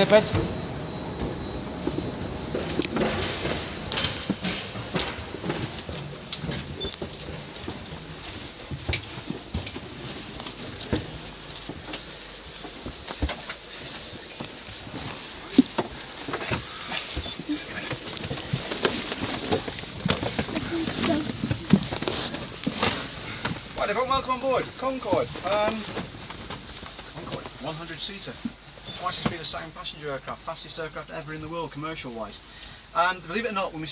tippets. Right, everyone, welcome on board. Concorde. Concorde, 100-seater. Twice the speed of sound passenger aircraft, fastest aircraft ever in the world, commercial-wise. And believe it or not, when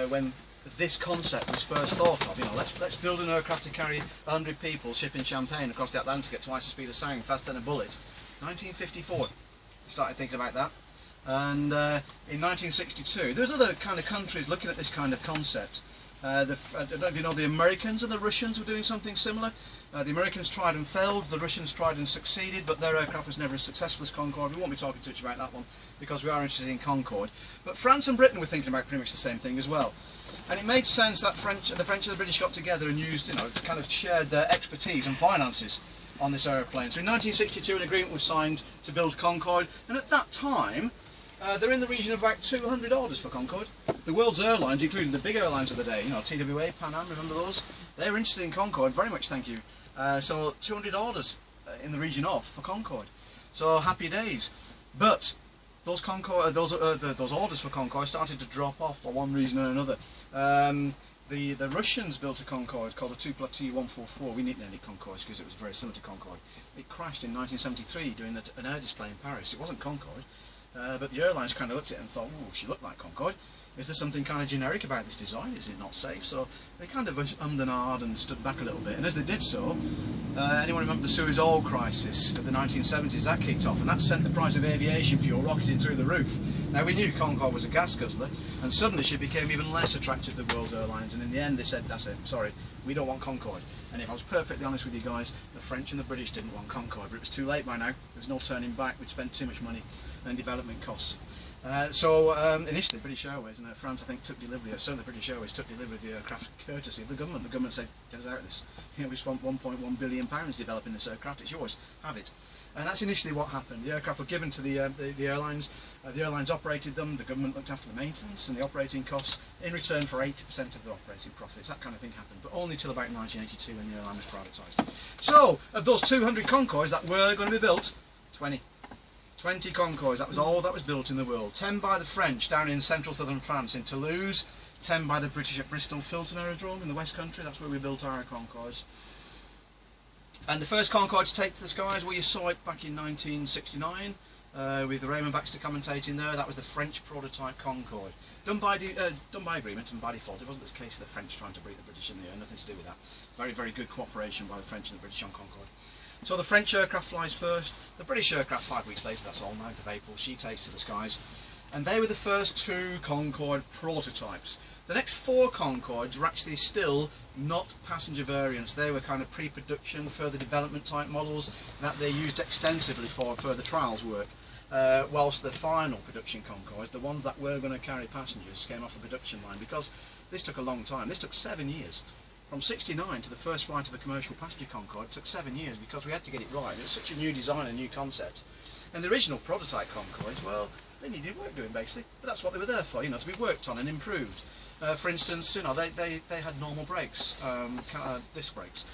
when this concept was first thought of, you know, let's build an aircraft to carry 100 people shipping champagne across the Atlantic at twice the speed of sound, faster than a bullet. 1954, started thinking about that. And in 1962, there's other kind of countries looking at this kind of concept. I don't know if you know, the Americans and the Russians were doing something similar. The Americans tried and failed, the Russians tried and succeeded, but their aircraft was never as successful as Concorde. We won't be talking too much about that one because we are interested in Concorde. But France and Britain were thinking about pretty much the same thing as well. And it made sense that the French and the British got together and used, you know, kind of shared their expertise and finances on this aeroplane. So in 1962 an agreement was signed to build Concorde, and at that time they're in the region of about 200 orders for Concorde. The world's airlines, including the big airlines of the day, you know, TWA, Pan Am, remember those? They were interested in Concorde, very much, thank you. So 200 orders in the region of for Concorde. So happy days. But those orders for Concorde started to drop off for one reason or another. The Russians built a Concorde called a T-144. We didn't name it Concorde because it was very similar to Concorde. It crashed in 1973 during an air display in Paris. It wasn't Concorde. But the airlines kind of looked at it and thought, oh, she looked like Concorde. Is there something kind of generic about this design? Is it not safe? So they kind of ummed and ahed and stood back a little bit. And as they did so, anyone remember the Suez oil crisis of the 1970s? That kicked off, and that sent the price of aviation fuel rocketing through the roof. Now, we knew Concorde was a gas guzzler, and suddenly she became even less attractive to the world's airlines. And in the end, they said, that's it, sorry, we don't want Concorde. And if I was perfectly honest with you guys, the French and the British didn't want Concorde, but it was too late by now. There was no turning back. We'd spent too much money and development costs. Initially, British Airways and France, I think, took delivery, certainly British Airways took delivery of the aircraft courtesy of the government. The government said, get us out of this. You know, we spent £1.1 billion developing this aircraft, it's yours, have it. And that's initially what happened. The aircraft were given to the airlines, the airlines operated them, the government looked after the maintenance and the operating costs in return for 80% of the operating profits. That kind of thing happened, but only till about 1982 when the airline was privatised. So, of those 200 Concordes that were going to be built, 20 Concordes, that was all that was built in the world. 10 by the French down in central southern France in Toulouse, 10 by the British at Bristol Filton Aerodrome in the West Country. That's where we built our Concordes. And the first Concorde to take to the skies, well, you saw it back in 1969 with Raymond Baxter commentating there. That was the French prototype Concorde, done by agreement and by default. It wasn't the case of the French trying to beat the British in the air, nothing to do with that. Very, very good cooperation by the French and the British on Concorde. So the French aircraft flies first, the British aircraft 5 weeks later, that's all, 9th of April, she takes to the skies. And they were the first 2 Concorde prototypes. The next 4 Concordes were actually still not passenger variants. They were kind of pre-production, further development type models that they used extensively for further trials work. Whilst the final production Concordes, the ones that were going to carry passengers, came off the production line because this took a long time. This took 7 years. From '69 to the first flight of a commercial passenger Concorde took 7 years because we had to get it right. It was such a new design, a new concept. And the original prototype Concordes, well, they needed work doing basically, but that's what they were there for, you know, to be worked on and improved. For instance, you know, they had normal brakes, disc brakes.